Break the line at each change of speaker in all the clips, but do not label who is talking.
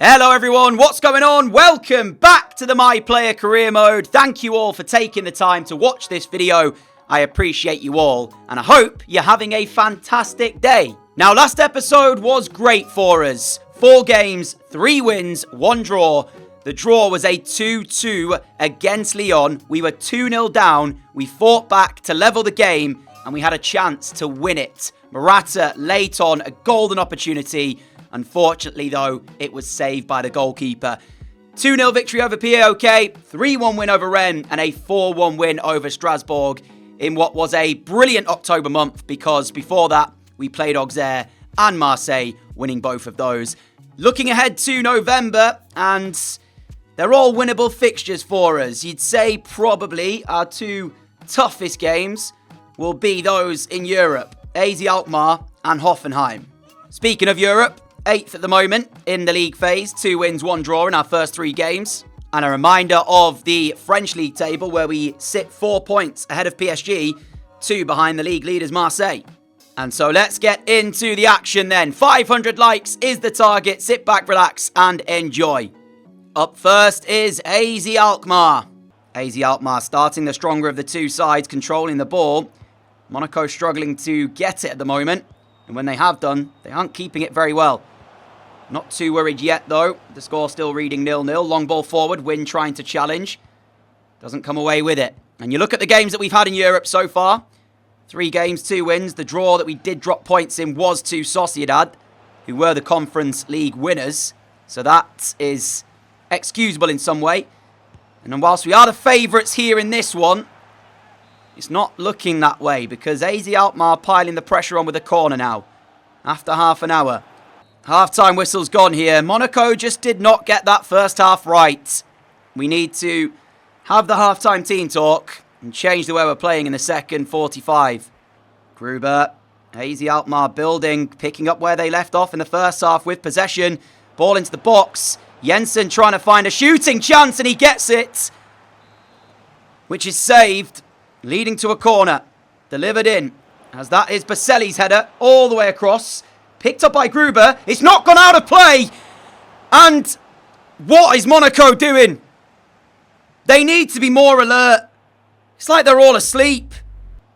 Hello everyone, what's going on? Welcome back to the My Player Career Mode. Thank you all for taking the time to watch this video. I appreciate you all, and I hope you're having a fantastic day. Now, last episode was great for us. 4 games, 3 wins, 1 draw. The draw was a 2-2 against Lyon. We were 2-0 down. We fought back to level the game, and we had a chance to win it. Morata late on a golden opportunity. Unfortunately, though, it was saved by the goalkeeper. 2-0 victory over PAOK, 3-1 win over Rennes, and a 4-1 win over Strasbourg in what was a brilliant October month, because before that, we played Auxerre and Marseille, winning both of those. Looking ahead to November, and they're all winnable fixtures for us. You'd say probably our 2 toughest games will be those in Europe, AZ Alkmaar and Hoffenheim. Speaking of Europe, 8th at the moment in the league phase, 2 wins, 1 draw in our first 3 games. And a reminder of the French league table, where we sit 4 points ahead of PSG, 2 behind the league leaders Marseille. And so let's get into the action then. 500 likes is the target. Sit back, relax and enjoy. Up first is AZ Alkmaar. AZ Alkmaar starting the stronger of the 2 sides, controlling the ball. Monaco struggling to get it at the moment. And when they have done, they aren't keeping it very well. Not too worried yet, though. The score still reading 0-0. Long ball forward. Win trying to challenge. Doesn't come away with it. And you look at the games that we've had in Europe so far. 3 games, 2 wins. The draw that we did drop points in was to Sociedad, who were the Conference League winners. So that is excusable in some way. And then whilst we are the favourites here in this one, it's not looking that way, because AZ Alkmaar piling the pressure on with a corner now. After half an hour. Half-time whistle's gone here. Monaco just did not get that first half right. We need to have the half-time team talk and change the way we're playing in the second 45. Gruber, AZ Alkmaar building, picking up where they left off in the first half with possession. Ball into the box. Jensen trying to find a shooting chance, and he gets it, which is saved, leading to a corner. Delivered in, as that is Baselli's header all the way across. Picked up by Gruber. It's not gone out of play. And what is Monaco doing? They need to be more alert. It's like they're all asleep.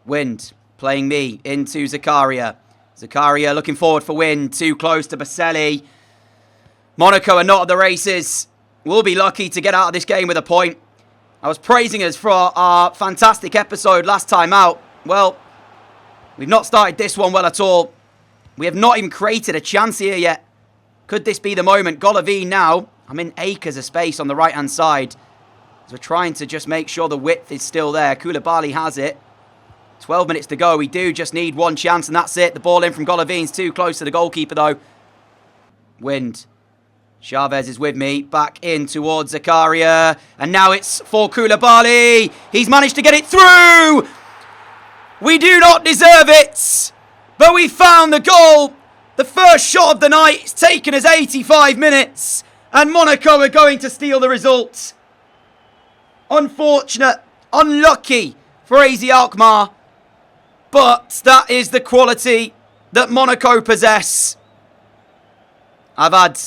Wind playing me into Zakaria. Zakaria looking forward for Wind. Too close to Baselli. Monaco are not at the races. We'll be lucky to get out of this game with a point. I was praising us for our fantastic episode last time out. Well, we've not started this one well at all. We have not even created a chance here yet. Could this be the moment? Golovin now. I'm in acres of space on the right-hand side, as we're trying to just make sure the width is still there. Koulibaly has it. 12 minutes to go. We do just need 1 chance, and that's it. The ball in from Golovin's too close to the goalkeeper, though. Wind. Chavez is with me. Back in towards Zakaria. And now it's for Koulibaly. He's managed to get it through. We do not deserve it, but we found the goal. The first shot of the night. It's taken us 85 minutes. And Monaco are going to steal the result. Unfortunate. Unlucky for AZ Alkmaar. But that is the quality that Monaco possess. I've had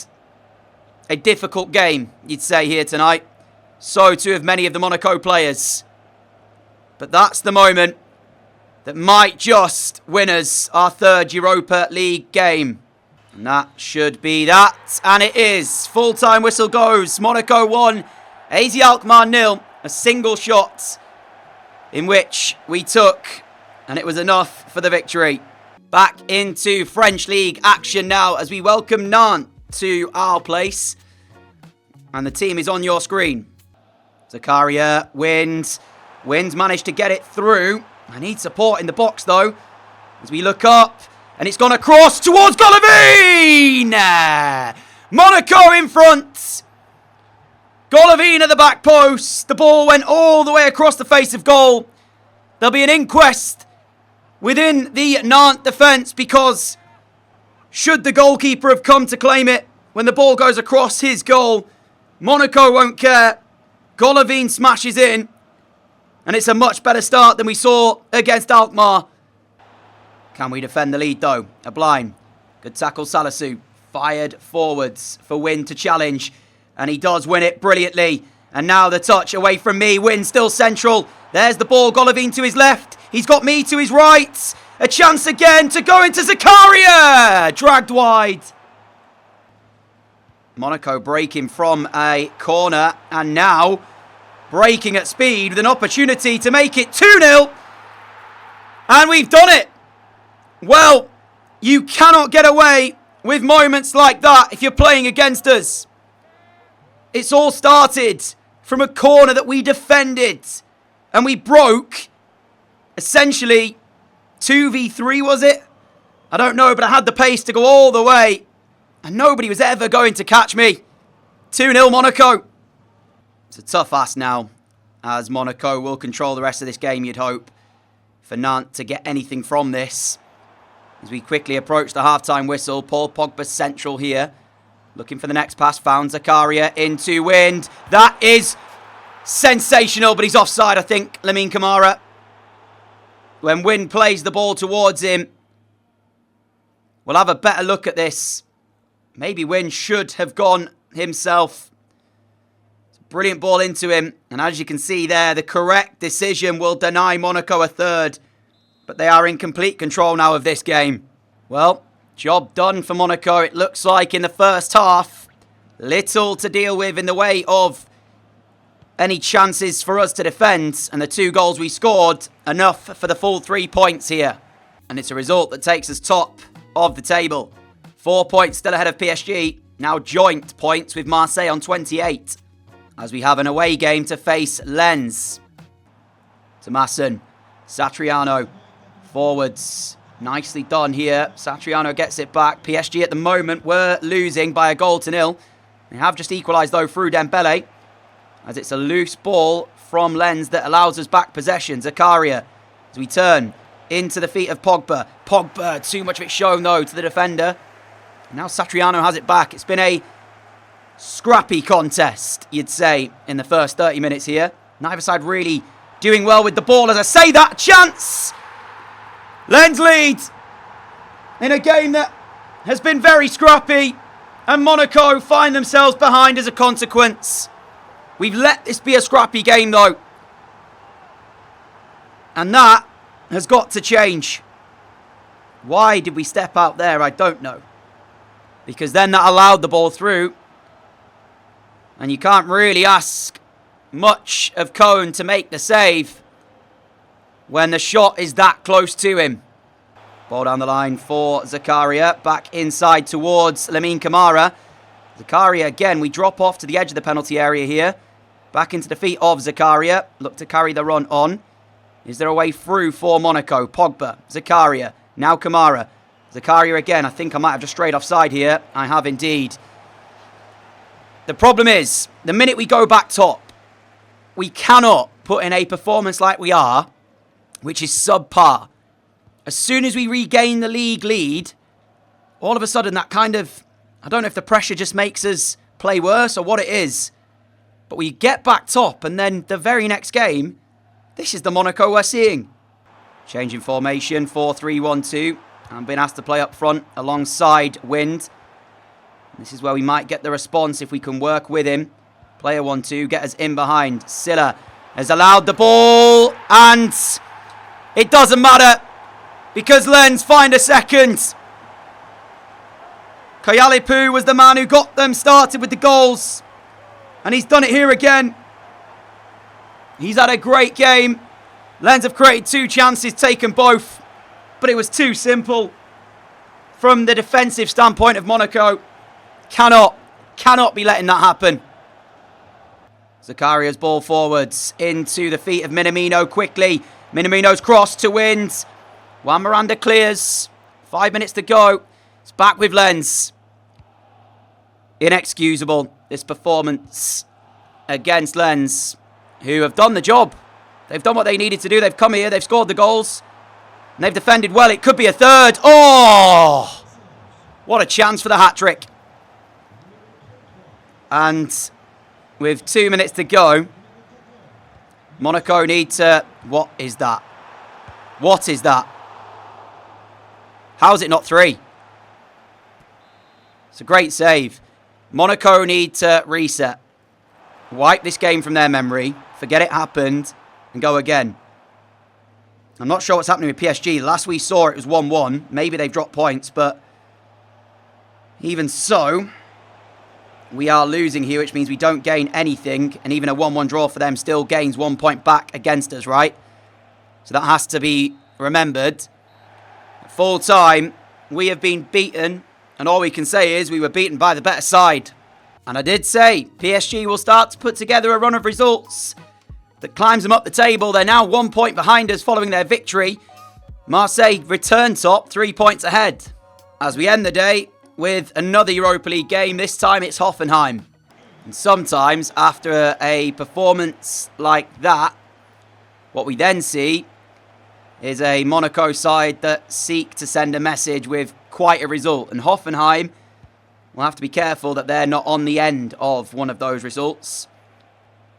a difficult game, you'd say, here tonight. So too have many of the Monaco players. But that's the moment that might just win us our 3rd Europa League game. And that should be that. And it is. Full-time whistle goes. Monaco 1, AZ Alkmaar 0. A single shot in which we took, and it was enough for the victory. Back into French League action now, as we welcome Nantes to our place. And the team is on your screen. Zakaria, Wind. Wind managed to get it through. I need support in the box, though, as we look up, and it's gone across towards Golovin! Monaco in front. Golovin at the back post. The ball went all the way across the face of goal. There'll be an inquest within the Nantes defence, because should the goalkeeper have come to claim it when the ball goes across his goal, Monaco won't care. Golovin smashes in. And it's a much better start than we saw against Alkmaar. Can we defend the lead, though? A blind. Good tackle, Salisu. Fired forwards for Win to challenge. And he does win it brilliantly. And now the touch away from me. Win still central. There's the ball. Golovin to his left. He's got me to his right. A chance again to go into Zakaria. Dragged wide. Monaco breaking from a corner. And now breaking at speed with an opportunity to make it 2-0. And we've done it. Well, you cannot get away with moments like that if you're playing against us. It's all started from a corner that we defended. And we broke, essentially, 2v3, was it? I don't know, but I had the pace to go all the way. And nobody was ever going to catch me. 2-0 Monaco. It's a tough ask now, as Monaco will control the rest of this game, you'd hope, for Nantes to get anything from this. As we quickly approach the half-time whistle, Paul Pogba central here. Looking for the next pass, found Zakaria into Wind. That is sensational, but he's offside, I think, Lamine Camara. When Wind plays the ball towards him, we'll have a better look at this. Maybe Wind should have gone himself. It's a brilliant ball into him. And as you can see there, the correct decision will deny Monaco a third. But they are in complete control now of this game. Well, job done for Monaco, it looks like, in the first half. Little to deal with in the way of any chances for us to defend. And the 2 goals we scored, enough for the full 3 points here. And it's a result that takes us top of the table. 4 points still ahead of PSG. Now joint points with Marseille on 28. As we have an away game to face Lens. Tomasson. Satriano. Forwards. Nicely done here. Satriano gets it back. PSG at the moment were losing by a goal to 0. They have just equalised though through Dembele. As it's a loose ball from Lens that allows us back possession. Zakaria. As we turn into the feet of Pogba. Pogba, too much of it shown though to the defender. Now Satriano has it back. It's been a scrappy contest, you'd say, in the first 30 minutes here. Neither side really doing well with the ball. As I say that, chance! Lens lead in a game that has been very scrappy. And Monaco find themselves behind as a consequence. We've let this be a scrappy game though. And that has got to change. Why did we step out there? I don't know. Because then that allowed the ball through. And you can't really ask much of Cohen to make the save when the shot is that close to him. Ball down the line for Zakaria. Back inside towards Lamine Camara. Zakaria again, we drop off to the edge of the penalty area here. Back into the feet of Zakaria. Look to carry the run on. Is there a way through for Monaco? Pogba, Zakaria, now Camara. Zakaria again. I think I might have just strayed offside here. I have indeed. The problem is, the minute we go back top, we cannot put in a performance like we are, which is subpar. As soon as we regain the league lead, all of a sudden that kind of, I don't know if the pressure just makes us play worse or what it is, but we get back top and then the very next game, this is the Monaco we're seeing. Changing formation, 4-3-1-2. I'm being asked to play up front alongside Wind. This is where we might get the response if we can work with him. Player 1-2, get us in behind. Silla has allowed the ball, and it doesn't matter because Lens find a second. Kayalipu was the man who got them started with the goals, and he's done it here again. He's had a great game. Lens have created 2 chances, taken both, but it was too simple from the defensive standpoint of Monaco. Cannot be letting that happen. Zakaria's ball forwards into the feet of Minamino quickly. Minamino's cross to Wind. Juan Miranda clears. 5 minutes to go. It's back with Lens. Inexcusable, this performance against Lens, who have done the job. They've done what they needed to do. They've come here, they've scored the goals, and they've defended well. It could be a third. Oh! What a chance for the hat-trick. And with 2 minutes to go, Monaco need to... What is that? What is that? How is it not 3? It's a great save. Monaco need to reset. Wipe this game from their memory. Forget it happened. And go again. I'm not sure what's happening with PSG. Last we saw it was 1-1. Maybe they've dropped points, but even so, we are losing here, which means we don't gain anything. And even a 1-1 draw for them still gains 1 point back against us, right? So that has to be remembered. At full time, we have been beaten. And all we can say is we were beaten by the better side. And I did say PSG will start to put together a run of results that climbs them up the table. They're now 1 point behind us following their victory. Marseille return top, 3 points ahead. As we end the day with another Europa League game, this time it's Hoffenheim. And sometimes after a performance like that, what we then see is a Monaco side that seek to send a message with quite a result. And Hoffenheim will have to be careful that they're not on the end of one of those results.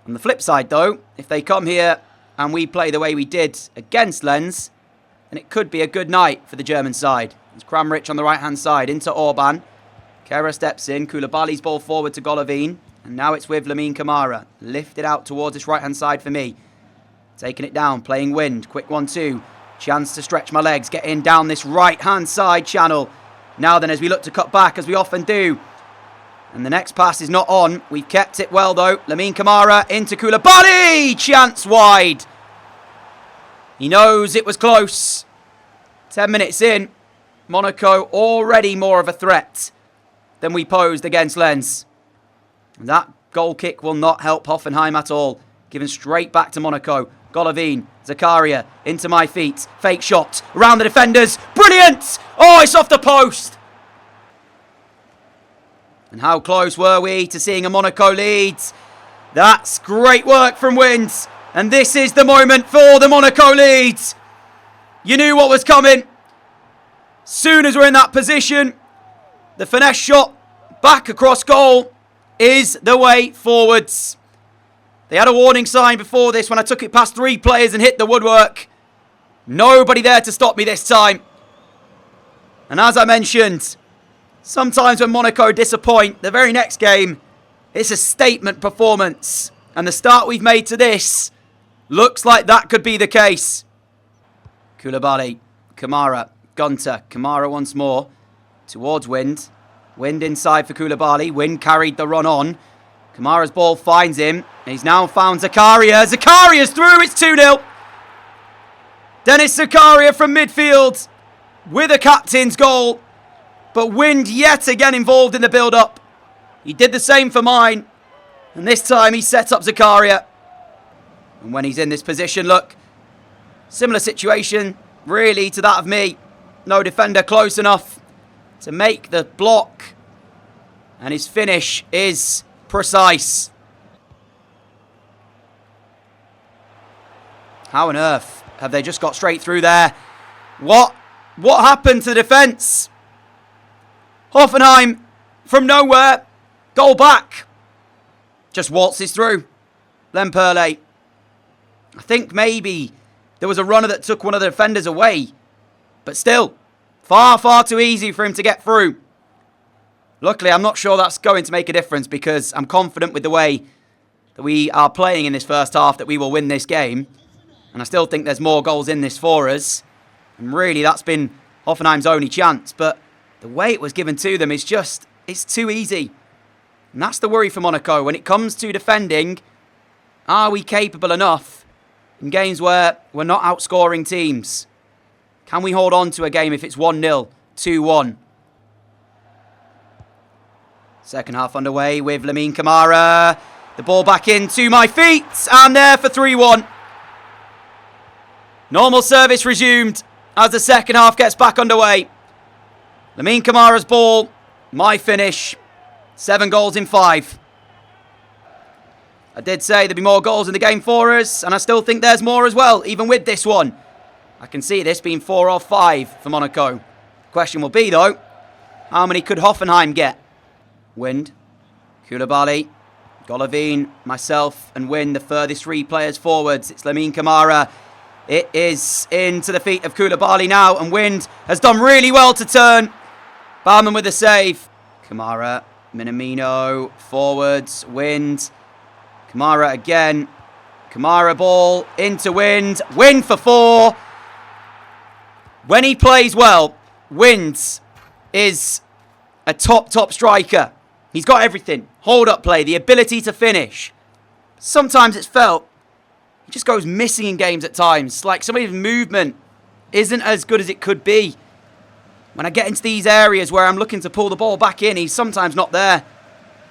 On the flip side, though, if they come here and we play the way we did against Lens, then it could be a good night for the German side. It's Kramaric on the right-hand side into Orban. Kehrer steps in. Koulibaly's ball forward to Golovin. And now it's with Lamine Camara. Lifted out towards this right-hand side for me. Taking it down, playing Wind. Quick 1-2. Chance to stretch my legs. Get in down this right-hand side channel. Now then, as we look to cut back, as we often do. And the next pass is not on. We've kept it well, though. Lamine Camara into Koulibaly. Chance wide. He knows it was close. 10 minutes in. Monaco already more of a threat than we posed against Lens. And that goal kick will not help Hoffenheim at all. Given straight back to Monaco. Golovin, Zakaria, into my feet. Fake shot, around the defenders. Brilliant! Oh, it's off the post. And how close were we to seeing a Monaco lead? That's great work from Wind. And this is the moment for the Monaco lead. You knew what was coming. Soon as we're in that position, the finesse shot back across goal is the way forwards. They had a warning sign before this when I took it past 3 players and hit the woodwork. Nobody there to stop me this time. And as I mentioned, sometimes when Monaco disappoint, the very next game, it's a statement performance. And the start we've made to this looks like that could be the case. Koulibaly, Kamara, Gunter, Kamara once more towards Wind. Wind inside for Koulibaly. Wind carried the run on. Kamara's ball finds him. He's now found Zakaria. Zakaria's through. It's 2-0. Dennis Zakaria from midfield with a captain's goal. But Wind yet again involved in the build-up. He did the same for mine. And this time he set up Zakaria. And when he's in this position, look. Similar situation, really, to that of me. No defender close enough to make the block. And his finish is precise. How on earth have they just got straight through there? What happened to the defence? Hoffenheim, from nowhere, goal back. Just waltzes through. Lemperle. I think maybe there was a runner that took one of the defenders away. But still, far, far too easy for him to get through. Luckily, I'm not sure that's going to make a difference because I'm confident with the way that we are playing in this first half that we will win this game. And I still think there's more goals in this for us. And really, that's been Hoffenheim's only chance. But the way it was given to them is just, it's too easy. And that's the worry for Monaco. When it comes to defending, are we capable enough in games where we're not outscoring teams? Can we hold on to a game if it's 1-0, 2-1? Second half underway with Lamine Camara. The ball back into my feet. And there for 3-1. Normal service resumed as the second half gets back underway. Lamine Camara's ball. My finish. 7 goals in 5. I did say there'd be more goals in the game for us. And I still think there's more as well, even with this one. I can see this being 4 or 5 for Monaco. The question will be, though, how many could Hoffenheim get? Wind, Koulibaly, Golovin, myself and Wind, the furthest 3 players forwards. It's Lamine Camara. It is into the feet of Koulibaly now, and Wind has done really well to turn. Baumann with a save. Kamara, Minamino, forwards, Wind. Kamara again. Kamara ball into Wind. Wind for 4. When he plays well, Wind is a top striker. He's got everything. Hold up play, the ability to finish. Sometimes it's felt he just goes missing in games at times. Like some of his movement isn't as good as it could be. When I get into these areas where I'm looking to pull the ball back in, he's sometimes not there.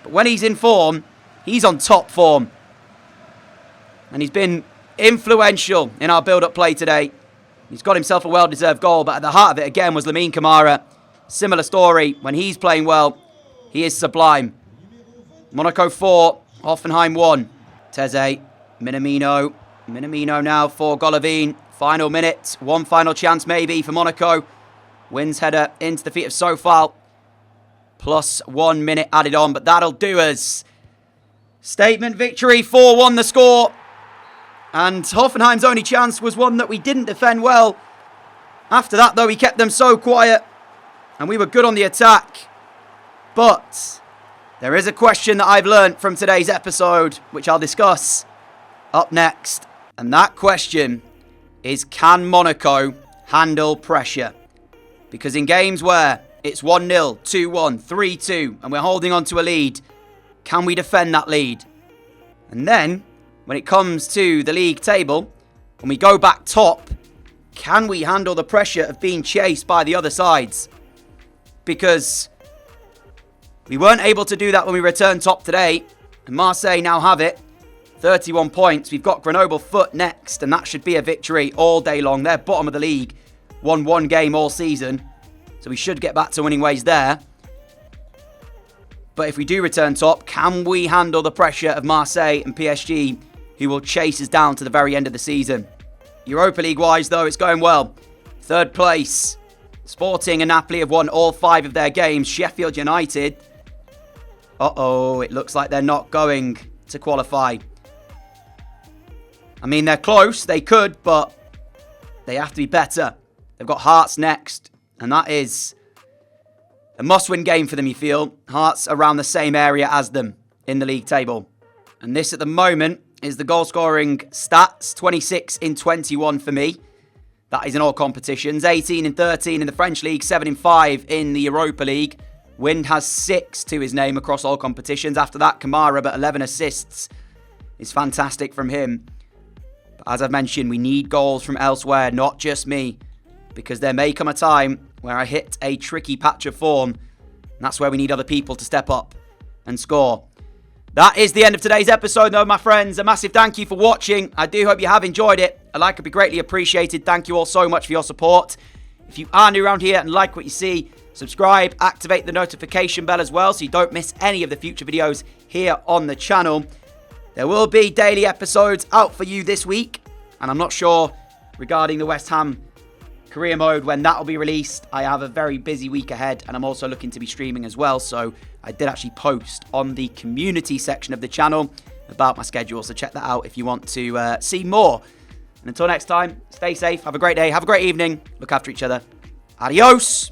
But when he's in form, he's on top form. And he's been influential in our build-up play today. He's got himself a well-deserved goal, but at the heart of it again was Lamine Kamara. Similar story. When he's playing well, he is sublime. Monaco 4, Hoffenheim 1. Teze, Minamino. Minamino now for Golovin. Final minute. One final chance maybe for Monaco. Wins header into the feet of Sofal. Plus 1 minute added on, but that'll do us. Statement victory, 4-1 the score. And Hoffenheim's only chance was one that we didn't defend well. After that, though, we kept them so quiet. And we were good on the attack. But there is a question that I've learnt from today's episode, which I'll discuss up next. And that question is, can Monaco handle pressure? Because in games where it's 1-0, 2-1, 3-2, and we're holding on to a lead, can we defend that lead? And then, when it comes to the league table, when we go back top, can we handle the pressure of being chased by the other sides? Because we weren't able to do that when we returned top today, and Marseille now have it. 31 points. We've got Grenoble foot next, and that should be a victory all day long. They're bottom of the league. Won one game all season, so we should get back to winning ways there. But if we do return top, can we handle the pressure of Marseille and PSG, who will chase us down to the very end of the season? Europa League-wise, though, it's going well. 3rd place. Sporting and Napoli have won all 5 of their games. Sheffield United, it looks like they're not going to qualify. I mean, they're close. They could, but they have to be better. They've got Hearts next, and that is a must-win game for them, you feel. Hearts around the same area as them in the league table. And this, at the moment, is the goal-scoring stats. 26 in 21 for me. That is in all competitions. 18 in 13 in the French League. 7 in 5 in the Europa League. Wind has 6 to his name across all competitions. After that, Kamara, but 11 assists is fantastic from him. But as I've mentioned, we need goals from elsewhere, not just me. Because there may come a time where I hit a tricky patch of form. And that's where we need other people to step up and score. That is the end of today's episode, though, my friends. A massive thank you for watching. I do hope you have enjoyed it. A like would be greatly appreciated. Thank you all so much for your support. If you are new around here and like what you see, subscribe, activate the notification bell as well so you don't miss any of the future videos here on the channel. There will be daily episodes out for you this week. And I'm not sure regarding the West Ham career mode when that will be released. I have a very busy week ahead, and I'm also looking to be streaming as well, so I did actually post on the community section of the channel about my schedule, so check that out if you want to see more. And until next time, stay safe, have a great day, have a great evening, look after each other. Adios!